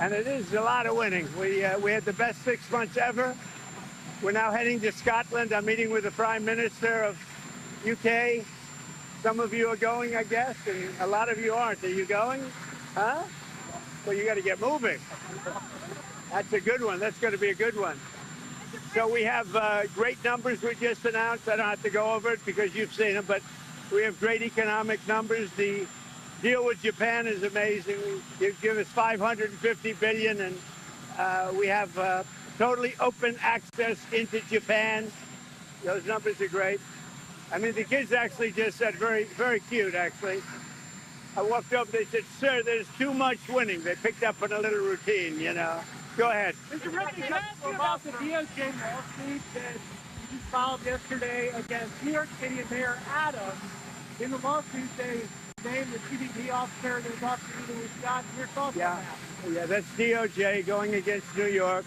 And it is a lot of winning. We had the best 6 months ever. We're now heading to Scotland. I'm meeting with the Prime Minister of UK. Some of you are going, I guess, and a lot of you aren't. Are you going? Huh? Well, you got to get moving. That's a good one. That's going to be a good one. So we have great numbers we just announced. I don't have to go over it because you've seen them, but we have great economic numbers. The deal with Japan is amazing. You give us $550 billion, and we have totally open access into Japan. Those numbers are great. I mean, the kids actually just said, very, very cute, actually. I walked up, they said, sir, there's too much winning. They picked up on a little routine, you know. Go ahead. Mr. Ripley, can I ask you about the DOJ lawsuit that you filed yesterday against New York City and Mayor Adams? In the lawsuit, they named the CBP officer that was officer with Scott. Your thoughts on that? Yeah, that's DOJ going against New York,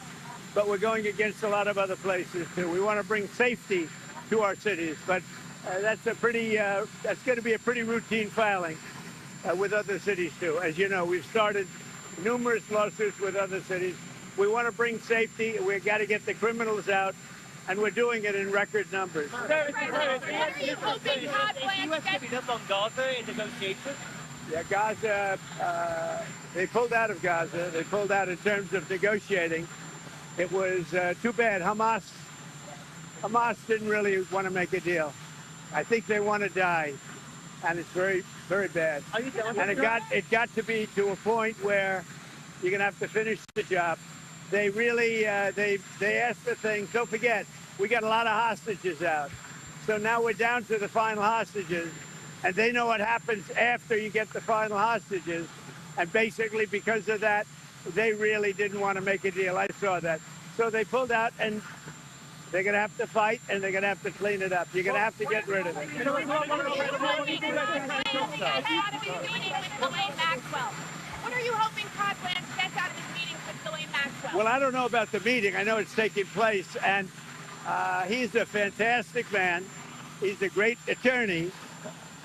but we're going against a lot of other places, too. We want to bring safety to our cities, but that's going to be a pretty routine filing with other cities, too. As you know, we've started numerous lawsuits with other cities. We want to bring safety. We've got to get the criminals out, and we're doing it in record numbers. What are you hoping Todd plans to get on Gaza in negotiations? Yeah, Gaza, they pulled out of Gaza. They pulled out in terms of negotiating. It was too bad. Hamas didn't really want to make a deal. I think they want to die, and it's very, very bad. And it got to be to a point where you're going to have to finish the job. They really, they asked for things. Don't forget, we got a lot of hostages out. So now we're down to the final hostages, and they know what happens after you get the final hostages. And basically, because of that, they really didn't want to make a deal. I saw that. So they pulled out, and they're going to have to fight, and they're going to have to clean it up. You're going to have to get rid of it. What are you hoping Todd plans gets out of his meetings with Ghislaine Maxwell? Well, I don't know about the meeting. I know it's taking place, and he's a fantastic man. He's a great attorney,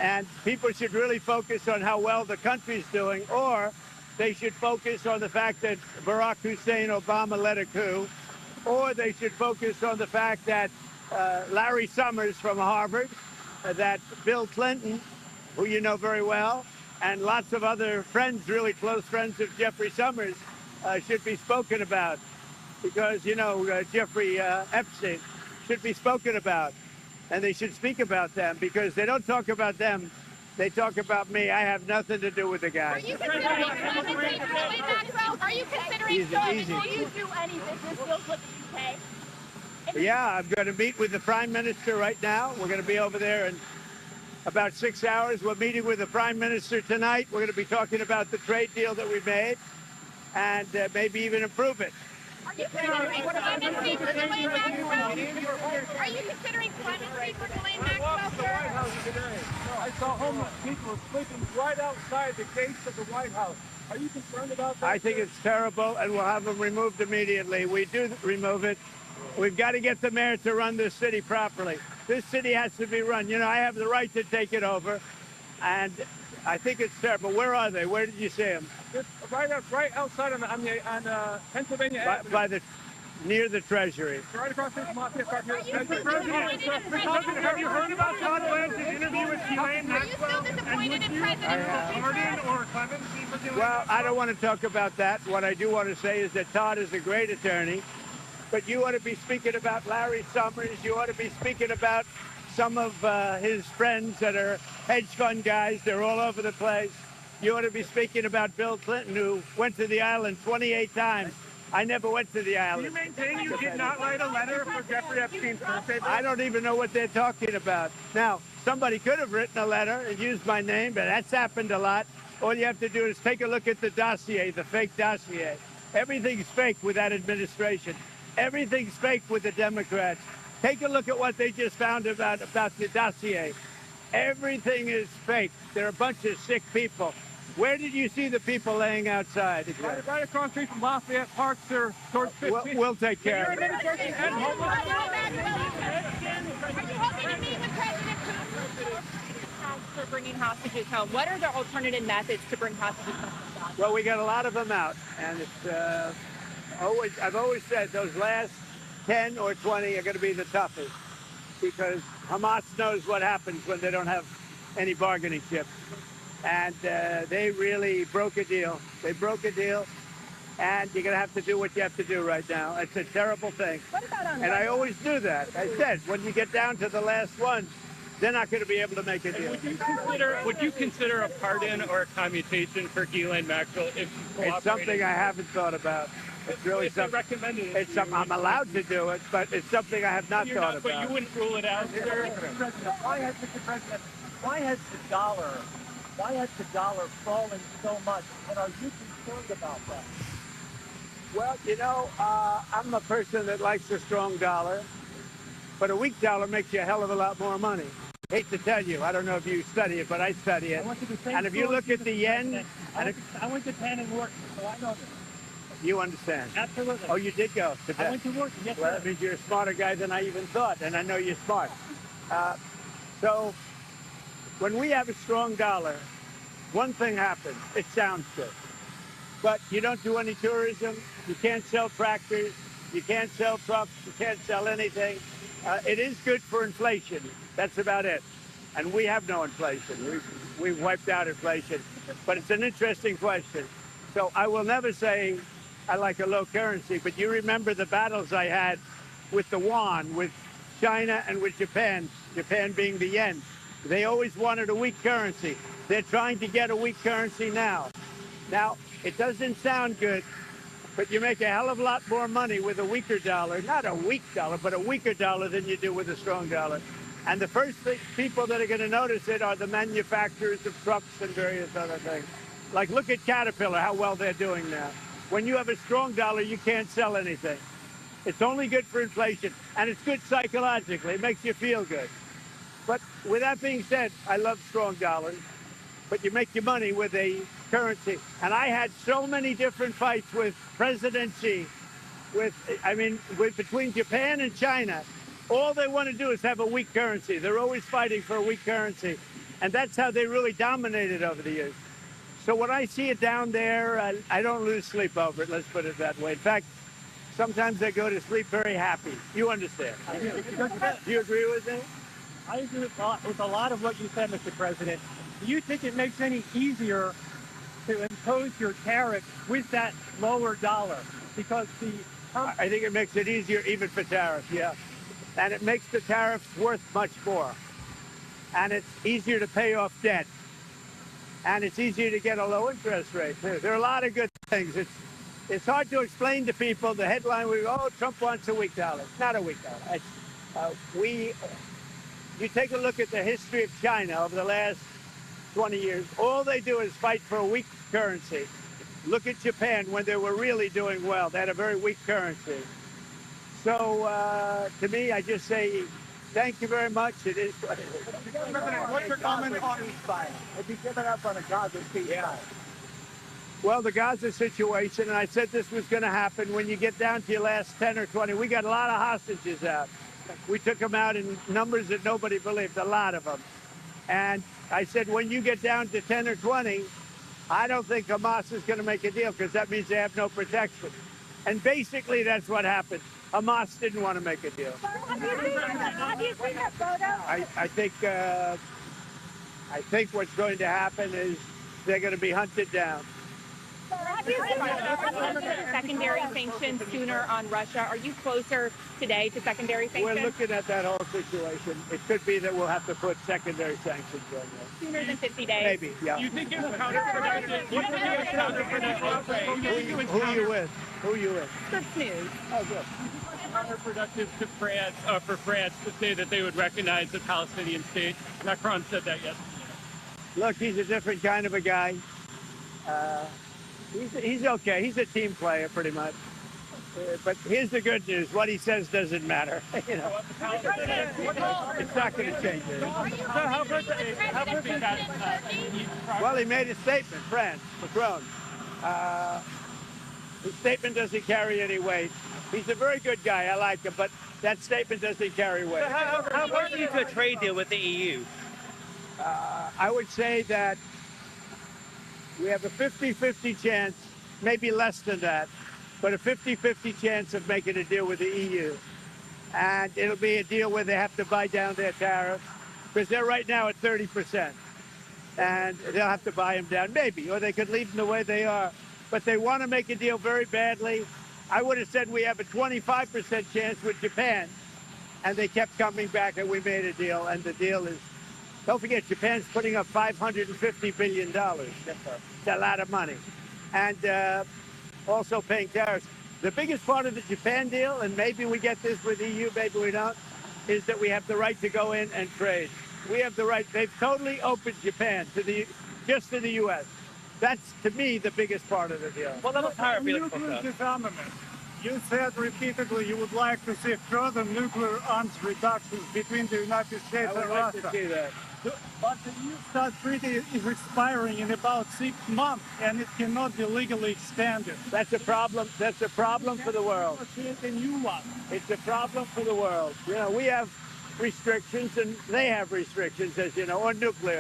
and people should really focus on how well the country's doing, or they should focus on the fact that Barack Hussein Obama led a coup, or they should focus on the fact that Larry Summers from Harvard, that Bill Clinton, who you know very well, and lots of other friends, really close friends of Jeffrey Summers, should be spoken about. Because, you know, Jeffrey Epstein should be spoken about. And they should speak about them, because they don't talk about them. They talk about me. I have nothing to do with the guy. Are you considering clemency for Ghislaine Maxwell? Are you considering will you do any business deals with the UK? Yeah, I'm going to meet with the Prime Minister right now. We're going to be over there in about 6 hours. We're meeting with the Prime Minister tonight. We're going to be talking about the trade deal that we made and maybe even improve it. Are you considering clemency for Ghislaine Maxwell? Are you considering clemency for Ghislaine Maxwell, sir? I saw homeless people sleeping right outside the gates of the White House. Are you concerned about that? I think it's terrible, and we'll have them removed immediately. We do remove it. We've got to get the mayor to run this city properly. This city has to be run. You know, I have the right to take it over, and I think it's terrible. Where are they? Where did you see them? Right outside on Pennsylvania Avenue. Near the Treasury. Right across the Mafia Park near the Treasury. Have you heard about Todd Blanchard's interview with Ghislaine Maxwell? Are you still disappointed in President Pardon or clemency for Ghislaine? Well, I don't want to talk about that. What I do want to say is that Todd is a great attorney, but you ought to be speaking about Larry Summers. You ought to be speaking about some of his friends that are hedge fund guys. They're all over the place. You ought to be speaking about Bill Clinton, who went to the island 28 times. I never went to the island. Do you maintain you did not write a letter for Jeffrey Epstein's birthday? I don't even know what they're talking about. Now, somebody could have written a letter and used my name, but that's happened a lot. All you have to do is take a look at the dossier, the fake dossier. Everything's fake with that administration. Everything's fake with the Democrats. Take a look at what they just found about the dossier. Everything is fake. They're a bunch of sick people. Where did you see the people laying outside? Right across the street from Lafayette Park, sir, towards 15th. We'll take care of it. Are you hoping to meet with President Putin? for bringing hostages home. What are the alternative methods to bring hostages home from Gaza? Well, we got a lot of them out, and it's I've always said those last 10 or 20 are going to be the toughest because Hamas knows what happens when they don't have any bargaining chips. And they really broke a deal. They broke a deal, and you're going to have to do what you have to do right now. It's a terrible thing. What about on And I always do that. I said, when you get down to the last one, they're not going to be able to make a deal. Would you consider a pardon or a commutation for Ghislaine Maxwell if you It's something I haven't thought about. It's really something. Recommended It's something I'm allowed to do it, but it's something I have not thought But about. you wouldn't rule it out, sir? Why has the dollar fallen so much, and are you concerned about that? Well, you know, I'm a person that likes a strong dollar, but a weak dollar makes you a hell of a lot more money. Hate to tell you, I don't know if you study it, but I study it. And if you look at the yen, I went to Penn and worked, so I know this. you understand. Absolutely. Oh, you did go to I Penn. went to work. Yes, Well, sir. that means you're a smarter guy than I even thought, and I know you're smart. So when we have a strong dollar, one thing happens. It sounds good. But you don't do any tourism. You can't sell tractors. You can't sell trucks. You can't sell anything. It is good for inflation. That's about it. And we have no inflation. We've wiped out inflation. But it's an interesting question. So I will never say I like a low currency, but you remember the battles I had with the yuan, with China and with Japan, Japan being the yen. They always wanted a weak currency. They're trying to get a weak currency now. Now, it doesn't sound good, but you make a hell of a lot more money with a weaker dollar. Not a weak dollar, but a weaker dollar than you do with a strong dollar. And the first people that are going to notice it are the manufacturers of trucks and various other things. Like, look at Caterpillar, how well they're doing now. When you have a strong dollar, you can't sell anything. It's only good for inflation, and it's good psychologically. It makes you feel good. But with that being said, I love strong dollars, but you make your money with a currency. And I had so many different fights with President Xi, between Japan and China. All they want to do is have a weak currency. They're always fighting for a weak currency. And that's how they really dominated over the years. So when I see it down there, I don't lose sleep over it, let's put it that way. In fact, sometimes I go to sleep very happy. You understand? Do you agree with me? I agree with a lot of what you said, Mr. President. Do you think it makes any easier to impose your tariffs with that lower dollar? Because I think it makes it easier even for tariffs, yeah. And it makes the tariffs worth much more. And it's easier to pay off debt. And it's easier to get a low interest rate, too. There are a lot of good things. It's hard to explain to people. The headline will go, oh, Trump wants a weak dollar. It's not a weak dollar. You take a look at the history of China over the last 20 years. All they do is fight for a weak currency. Look at Japan when they were really doing well. They had a very weak currency. So to me, I just say, thank you very much. It is what it is. President, what's your comment on ceasefire? Have you given up on a Gaza ceasefire? Well, the Gaza situation, and I said this was going to happen when you get down to your last 10 or 20. We got a lot of hostages out. We took them out in numbers that nobody believed, a lot of them. And I said, when you get down to 10 or 20, I don't think Hamas is going to make a deal because that means they have no protection. And basically, that's what happened. Hamas didn't want to make a deal. Have you seen that photo? I think what's going to happen is they're going to be hunted down. Have you seen secondary sanctions sooner on Russia? Are you closer today to secondary sanctions? We're looking at that whole situation. It could be that we'll have to put secondary sanctions on there. Sooner than 50 days? Maybe, yeah. You think it's counterproductive? You think it's counterproductive? Who are you with? Who are you with? Scripps News. Oh, good. Counterproductive to France, for France to say that they would recognize the Palestinian state. Macron said that yesterday. Look, he's a different kind of a guy. He's okay. He's a team player, pretty much. But here's the good news. What he says doesn't matter. You know, it's not going to change it. Well, he made a statement, France, Macron. His statement doesn't carry any weight. He's a very good guy. I like him, but that statement doesn't carry weight. How important is a trade deal with the EU? I would say that we have a 50-50 chance, maybe less than that, but a 50-50 chance of making a deal with the EU. And it'll be a deal where they have to buy down their tariffs, because they're right now at 30%. And they'll have to buy them down, maybe, or they could leave them the way they are. But they want to make a deal very badly. I would have said we have a 25% chance with Japan, and they kept coming back, and we made a deal, and the deal is, don't forget, Japan's putting up $550 billion. It's a lot of money. And also paying tariffs. The biggest part of the Japan deal, and maybe we get this with EU, maybe we don't, is that we have the right to go in and trade. We have the right. They've totally opened Japan just to the U.S. That's, to me, the biggest part of the deal. What level of tariff are you Nuclear looking for? disarmament. You said repeatedly you would like to see further nuclear arms reductions between the United States I and would like Russia. to see that. But the New START treaty is expiring in about 6 months, and it cannot be legally extended. That's a problem. That's a problem for the world. Create a new one. It's a problem for the world. You know, we have restrictions, and they have restrictions, as you know, on nuclear.